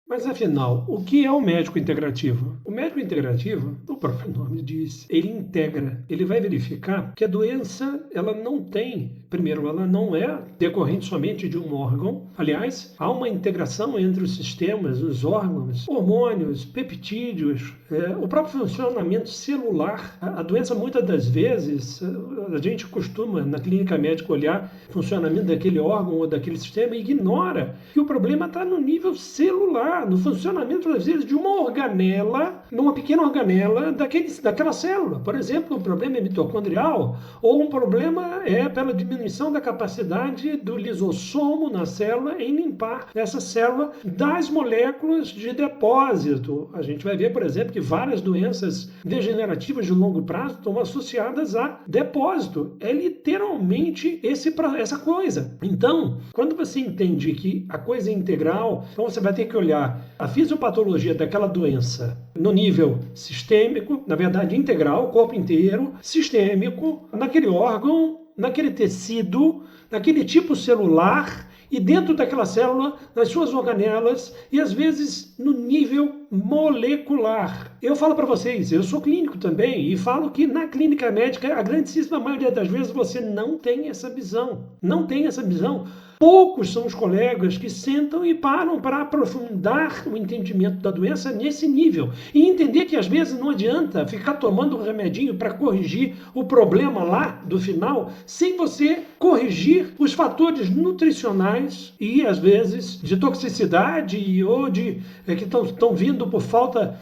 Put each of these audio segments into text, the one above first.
Mas afinal, o que é o médico integrativo? O médico integrativo, o próprio nome diz, ele integra, ele vai verificar que a doença, ela não tem, primeiro, ela não é decorrente somente de um órgão. Aliás, há uma integração entre os sistemas, os órgãos, hormônios, peptídeos, o próprio funcionamento celular. A doença, muitas das vezes, a gente costuma, na clínica médica, olhar o funcionamento daquele órgão ou daquele sistema e ignora que o problema está no nível celular, no funcionamento, às vezes, de uma organela, numa pequena organela daquela célula. Por exemplo, um problema é mitocondrial, ou um problema é pela diminuição da capacidade do lisossomo na célula em limpar essa célula das moléculas de depósito. A gente vai ver, por exemplo, que várias doenças degenerativas de longo prazo estão associadas a depósito. É literalmente essa coisa. Então, quando você entende que a coisa é integral, então você vai ter que olhar a fisiopatologia daquela doença no nível sistêmico, na verdade integral, o corpo inteiro, sistêmico, naquele órgão, naquele tecido, naquele tipo celular e dentro daquela célula, nas suas organelas e às vezes no nível molecular. Eu falo para vocês, eu sou clínico também e falo que na clínica médica, a grandíssima maioria das vezes você não tem essa visão. Não tem essa visão. Poucos são os colegas que sentam e param para aprofundar o entendimento da doença nesse nível. E entender que às vezes não adianta ficar tomando um remedinho para corrigir o problema lá do final, sem você corrigir os fatores nutricionais e às vezes de toxicidade ou que estão vindo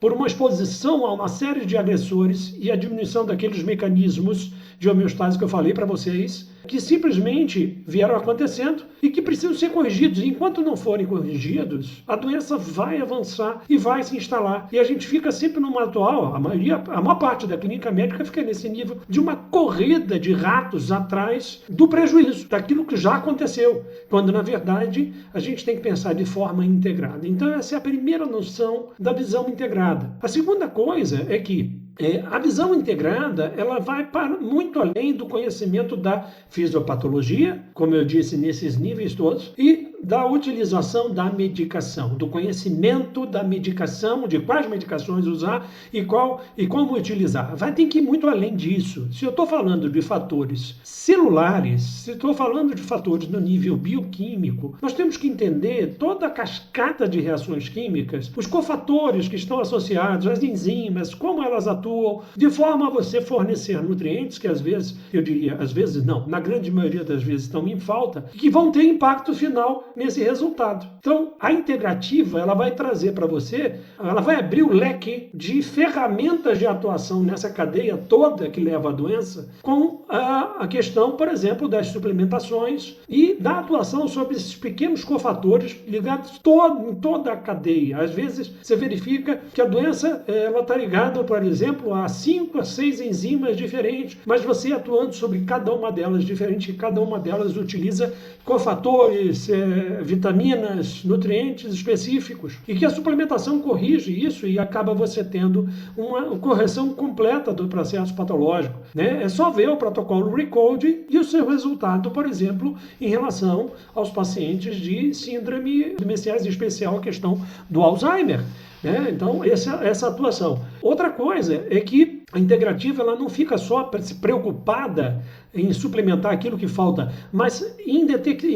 por uma exposição a uma série de agressores e a diminuição daqueles mecanismos de homeostase que eu falei para vocês, que simplesmente vieram acontecendo e que precisam ser corrigidos. Enquanto não forem corrigidos, a doença vai avançar e vai se instalar. E a gente fica sempre numa atual, a maior parte da clínica médica fica nesse nível de uma corrida de ratos atrás do prejuízo, daquilo que já aconteceu, quando na verdade a gente tem que pensar de forma integrada. Então essa é a primeira noção da visão integrada. A segunda coisa é que a visão integrada, ela vai para muito além do conhecimento da fisiopatologia, como eu disse, nesses níveis todos, e da utilização da medicação, do conhecimento da medicação, de quais medicações usar e como utilizar. Vai ter que ir muito além disso. Se eu estou falando de fatores celulares, se estou falando de fatores no nível bioquímico, nós temos que entender toda a cascata de reações químicas, os cofatores que estão associados, as enzimas, como elas atuam, de forma a você fornecer nutrientes que às vezes, eu diria, às vezes não, na grande maioria das vezes estão em falta, e que vão ter impacto final nesse resultado. Então, a integrativa, ela vai trazer para você, ela vai abrir o leque de ferramentas de atuação nessa cadeia toda que leva à doença, com a questão, por exemplo, das suplementações e da atuação sobre esses pequenos cofatores ligados em toda a cadeia. Às vezes, você verifica que a doença está ligada, por exemplo, a 5 a 6 enzimas diferentes, mas você atuando sobre cada uma delas diferente, cada uma delas utiliza cofatores, vitaminas, nutrientes específicos, e que a suplementação corrige isso e acaba você tendo uma correção completa do processo patológico, né? É só ver o protocolo RECODE e o seu resultado, por exemplo, em relação aos pacientes de síndrome demenciais, em especial a questão do Alzheimer. Então, essa atuação. Outra coisa é que a integrativa ela não fica só preocupada em suplementar aquilo que falta, mas em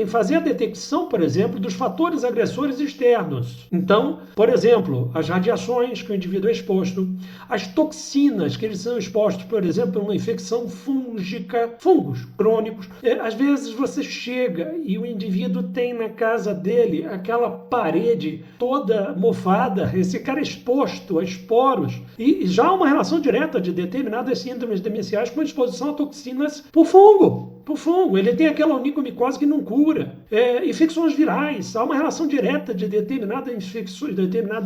fazer a detecção, por exemplo, dos fatores agressores externos. Então, por exemplo, as radiações que o indivíduo é exposto, as toxinas que eles são expostos, por exemplo, a uma infecção fúngica, fungos crônicos. Às vezes você chega e o indivíduo tem na casa dele aquela parede toda mofada, esse cara é exposto a esporos, e já há uma relação direta de determinadas síndromes demenciais com exposição a toxinas por fungo. Ele tem aquela onicomicose que não cura. Infecções virais, há uma relação direta de determinadas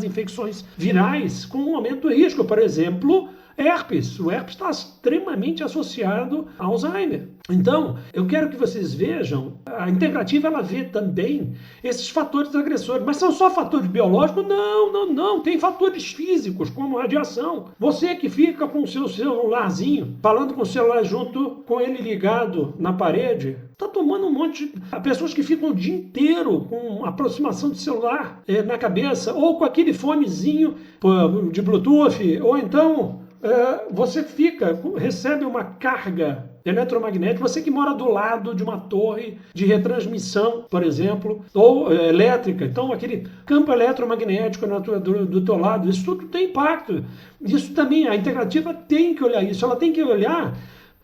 infecções virais com um aumento do risco. Por exemplo, herpes. O herpes está extremamente associado a Alzheimer. Então, eu quero que vocês vejam, a integrativa ela vê também esses fatores agressores. Mas são só fatores biológicos? Não. Tem fatores físicos, como radiação. Você que fica com o seu celularzinho, falando com o celular junto com ele ligado na parede, está tomando um monte de... Pessoas que ficam o dia inteiro com aproximação do celular na cabeça, ou com aquele fonezinho de Bluetooth, ou então você recebe uma carga eletromagnética, você que mora do lado de uma torre de retransmissão, por exemplo, ou elétrica, então aquele campo eletromagnético do teu lado, isso tudo tem impacto. Isso também, a integrativa tem que olhar isso, ela tem que olhar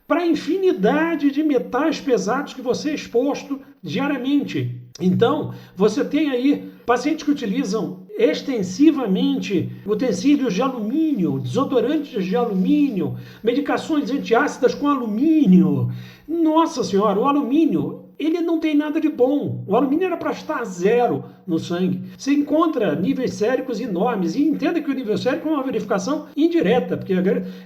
para a infinidade de metais pesados que você é exposto diariamente. Então, você tem aí pacientes que utilizam extensivamente utensílios de alumínio, desodorantes de alumínio, medicações antiácidas com alumínio. Nossa Senhora, o alumínio, ele não tem nada de bom. O alumínio era para estar zero no sangue. Você encontra níveis séricos enormes. E entenda que o nível sérico é uma verificação indireta, porque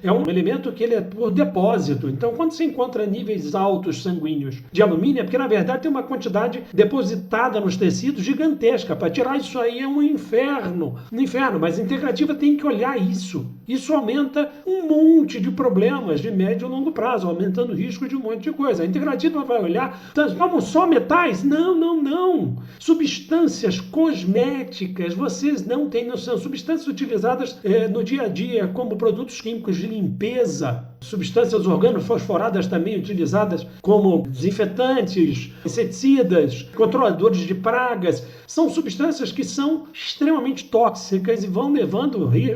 é um elemento que ele é por depósito. Então, quando você encontra níveis altos sanguíneos de alumínio, é porque, na verdade, tem uma quantidade depositada nos tecidos gigantesca. Para tirar isso aí é um inferno. Um inferno. Mas a integrativa tem que olhar isso. Isso aumenta um monte de problemas de médio e longo prazo, aumentando o risco de um monte de coisa. A integrativa vai olhar... Como só metais? Não. Substâncias cosméticas, vocês não têm noção. Substâncias utilizadas no dia a dia como produtos químicos de limpeza, substâncias organofosforadas também utilizadas como desinfetantes, inseticidas, controladores de pragas. São substâncias que são extremamente tóxicas e vão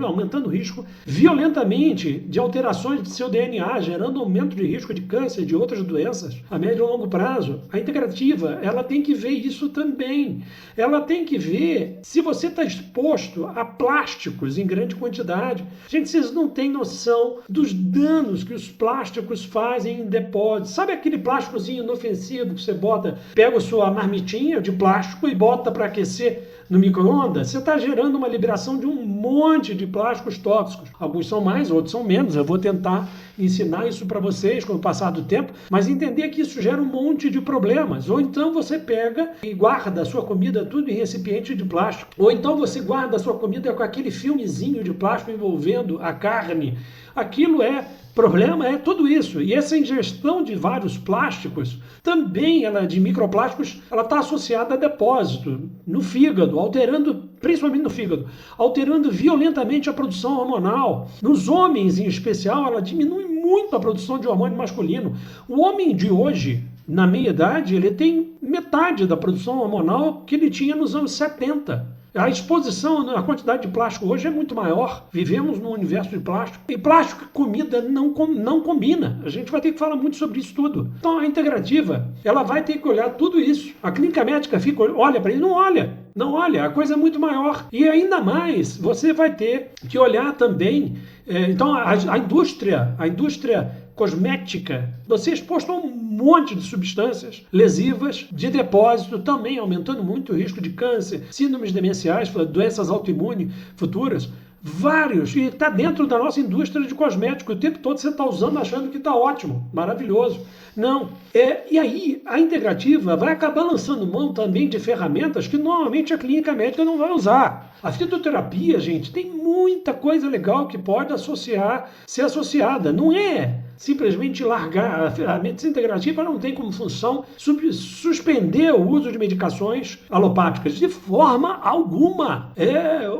aumentando o risco violentamente de alterações de seu DNA, gerando aumento de risco de câncer e de outras doenças a médio e longo prazo. A integrativa, ela tem que ver isso também. Ela tem que ver se você está exposto a plásticos em grande quantidade. Gente, vocês não têm noção dos danos que os plásticos fazem em depósitos. Sabe aquele plásticozinho inofensivo que você pega a sua marmitinha de plástico e bota para aquecer no micro-ondas? Você está gerando uma liberação de um monte de plásticos tóxicos. Alguns são mais, outros são menos. Eu vou tentar ensinar isso para vocês com o passar do tempo, mas entender que isso gera um monte de problemas. Ou então você pega e guarda a sua comida tudo em recipiente de plástico. Ou então você guarda a sua comida com aquele filmezinho de plástico envolvendo a carne. Aquilo problema é tudo isso. E essa ingestão de vários plásticos, também de microplásticos, ela está associada a depósito no fígado, principalmente no fígado, alterando violentamente a produção hormonal. Nos homens, em especial, ela diminui muito a produção de hormônio masculino. O homem de hoje, na meia idade, ele tem metade da produção hormonal que ele tinha nos anos 70. A exposição, a quantidade de plástico hoje é muito maior. Vivemos num universo de plástico. E plástico e comida não combina. A gente vai ter que falar muito sobre isso tudo. Então a integrativa, ela vai ter que olhar tudo isso. A clínica médica olha para ele, não olha, a coisa é muito maior. E ainda mais, você vai ter que olhar também. Então a indústria cosmética, você é exposto a um monte de substâncias lesivas de depósito, também aumentando muito o risco de câncer, síndromes demenciais, doenças autoimunes futuras. Vários, e está dentro da nossa indústria de cosméticos. O tempo todo você está usando achando que está ótimo, maravilhoso. Não. E aí a integrativa vai acabar lançando mão também de ferramentas que normalmente a clínica médica não vai usar. A fitoterapia, gente, tem muita coisa legal que pode ser associada. Não é simplesmente largar. A medicina integrativa não tem como função suspender o uso de medicações alopáticas de forma alguma.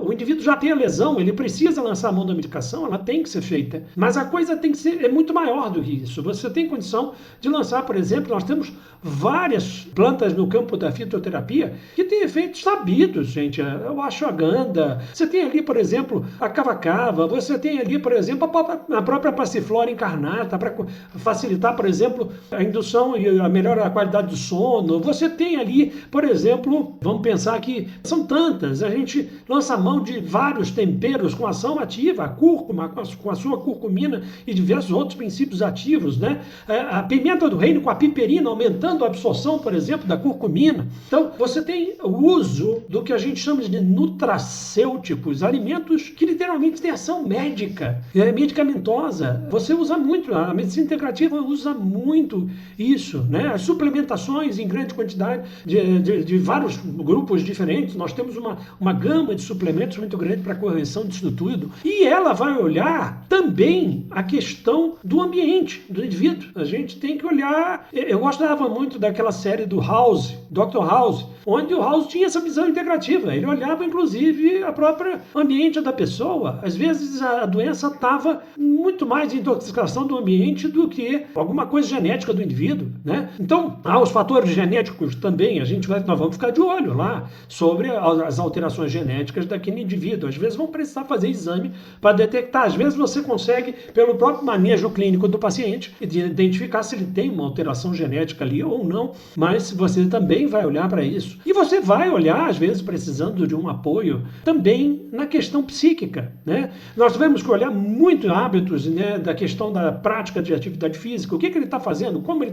O indivíduo já tem a lesão, ele precisa lançar a mão da medicação, ela tem que ser feita. Mas a coisa tem que ser muito maior do que isso. Você tem condição de lançar, por exemplo, nós temos várias plantas no campo da fitoterapia que têm efeitos sabidos, gente. O ashwagandha, você tem ali, por exemplo, a cava-cava, você tem ali, por exemplo, a própria passiflora encarnata, alerta para facilitar, por exemplo, a indução e a melhor qualidade do sono. Você tem ali, por exemplo, vamos pensar que são tantas, a gente lança mão de vários temperos com ação ativa, a cúrcuma com a sua curcumina e diversos outros princípios ativos, né? A pimenta do reino com a piperina aumentando a absorção, por exemplo, da curcumina. Então, você tem o uso do que a gente chama de nutracêuticos, alimentos que literalmente têm ação médica, medicamentosa. Você usa muito, a medicina integrativa usa muito isso, né? As suplementações em grande quantidade de vários grupos diferentes. Nós temos uma gama de suplementos muito grande para a correção disso tudo. E ela vai olhar também a questão do ambiente, do indivíduo. A gente tem que olhar... Eu gostava muito daquela série do House, Dr. House, onde o House tinha essa visão integrativa. Ele olhava, inclusive, a própria ambiente da pessoa. Às vezes, a doença estava muito mais de intoxicação do ambiente do que alguma coisa genética do indivíduo, né? Então, há os fatores genéticos também. Nós vamos ficar de olho lá sobre as alterações genéticas daquele indivíduo. Às vezes, vão precisar fazer exame para detectar. Às vezes, você consegue, pelo próprio manejo clínico do paciente, identificar se ele tem uma alteração genética ali ou não, mas você também vai olhar para isso. E você vai olhar, às vezes, precisando de um apoio também na questão psíquica, né? Nós tivemos que olhar muito hábitos, né, da questão da prática de atividade física, o que ele está fazendo, como ele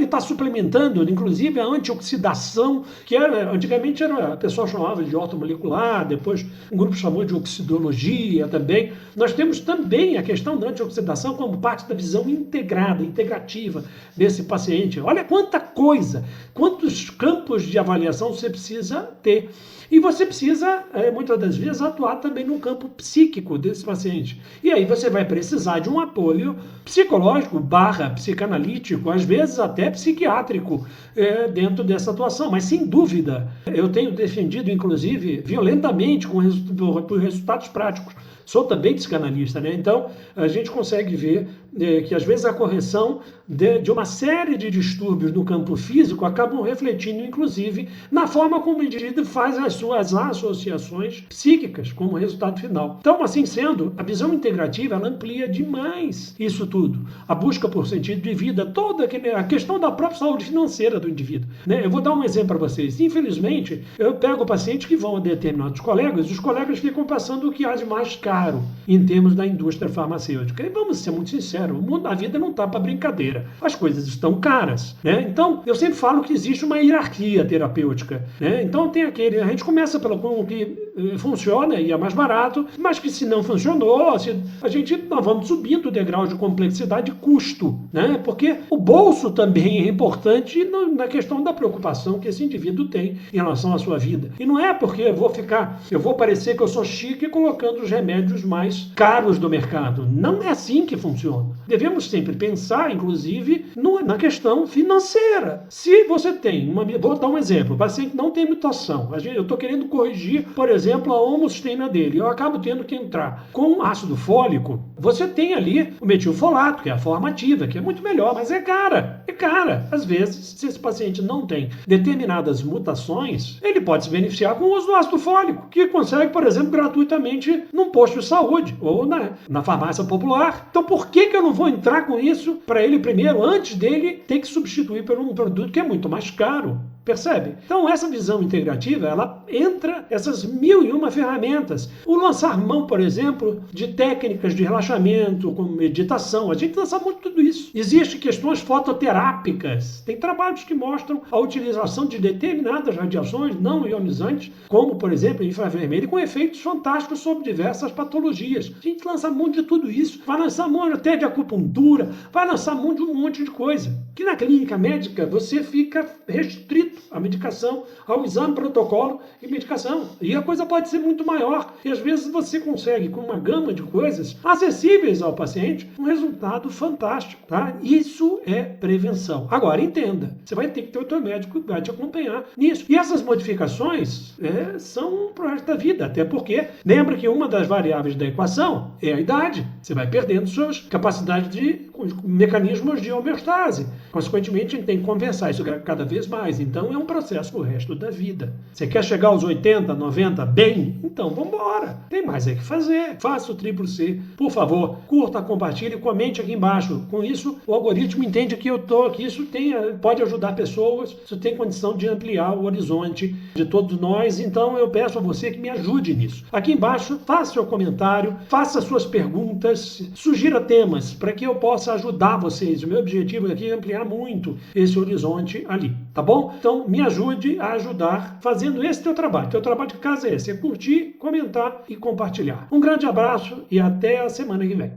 está suplementando, inclusive a antioxidação, que antigamente a pessoa chamava de ortomolecular, depois um grupo chamou de oxidologia também. Nós temos também a questão da antioxidação como parte da visão integrada, integrativa desse paciente. Olha quanta coisa, quantos campos de avaliação você precisa ter. E você precisa, muitas das vezes, atuar também no campo psíquico desse paciente. E aí você vai precisar de um apoio psicológico / psicanalítico, às vezes até psiquiátrico, dentro dessa atuação. Mas, sem dúvida, eu tenho defendido, inclusive, violentamente por resultados práticos. Sou também psicanalista, né? Então, a gente consegue ver que, às vezes, a correção de uma série de distúrbios no campo físico acabam refletindo, inclusive, na forma como o indivíduo faz as suas associações psíquicas como resultado final. Então, assim sendo, a visão integrativa ela amplia demais isso tudo. A busca por sentido de vida, toda a questão da própria saúde financeira do indivíduo, né? Eu vou dar um exemplo para vocês. Infelizmente, eu pego pacientes que vão a determinados colegas e os colegas ficam passando o que há de mais caro em termos da indústria farmacêutica. E vamos ser muito sinceros, a vida não está para brincadeira. As coisas estão caras, né? Então, eu sempre falo que existe uma hierarquia terapêutica, né? Então, a gente começa pelo que funciona e é mais barato, mas que se não funcionou, nós vamos subindo o degrau de complexidade e custo, né? Porque o bolso também é importante na questão da preocupação que esse indivíduo tem em relação à sua vida. E não é porque eu vou parecer que eu sou chique colocando os remédios mais caros do mercado. Não é assim que funciona. Devemos sempre pensar, inclusive, na questão financeira. Se você tem vou dar um exemplo, o paciente não tem mutação, eu estou querendo corrigir, por exemplo, a homocisteína dele, eu acabo tendo que entrar com ácido fólico, você tem ali o metilfolato, que é a forma ativa, que é muito melhor, mas é cara. Às vezes, se esse paciente não tem determinadas mutações, ele pode se beneficiar com o uso do ácido fólico, que consegue, por exemplo, gratuitamente num posto de saúde ou na farmácia popular. Então, por que eu não vou entrar com isso para ele primeiro, antes dele ter que substituir por um produto que é muito mais caro? Percebe? Então, essa visão integrativa, ela entra essas 1001 ferramentas. O lançar mão, por exemplo, de técnicas de relaxamento, como meditação, a gente lança muito tudo isso. Existem questões fototerápicas. Tem trabalhos que mostram a utilização de determinadas radiações não ionizantes, como, por exemplo, infravermelho, com efeitos fantásticos sobre diversas patologias. A gente lança muito de tudo isso. Vai lançar mão até de acupuntura, vai lançar mão de um monte de coisa. Que na clínica médica você fica restrito à medicação, ao exame, protocolo e medicação. E a coisa pode ser muito maior. E às vezes você consegue, com uma gama de coisas acessíveis ao paciente, um resultado fantástico, tá? Isso é prevenção. Agora, entenda, você vai ter que ter o teu médico que vai te acompanhar nisso. E essas modificações são pro resto da vida, até porque, lembra que uma das variáveis da equação é a idade. Você vai perdendo suas capacidades de mecanismos de homeostase. Consequentemente, a gente tem que compensar isso cada vez mais. Então, é um processo para o resto da vida. Você quer chegar aos 80, 90 bem? Então, vamos embora. Tem mais é que fazer. Faça o Triplo C. Por favor, curta, compartilhe, comente aqui embaixo. Com isso, o algoritmo entende que isso pode ajudar pessoas, isso tem condição de ampliar o horizonte de todos nós. Então, eu peço a você que me ajude nisso. Aqui embaixo, faça seu comentário, faça suas perguntas, sugira temas para que eu possa ajudar vocês. O meu objetivo aqui é ampliar muito esse horizonte ali, tá bom? Então, me ajude a ajudar fazendo esse teu trabalho. Teu trabalho de casa é esse, é curtir, comentar e compartilhar. Um grande abraço e até a semana que vem.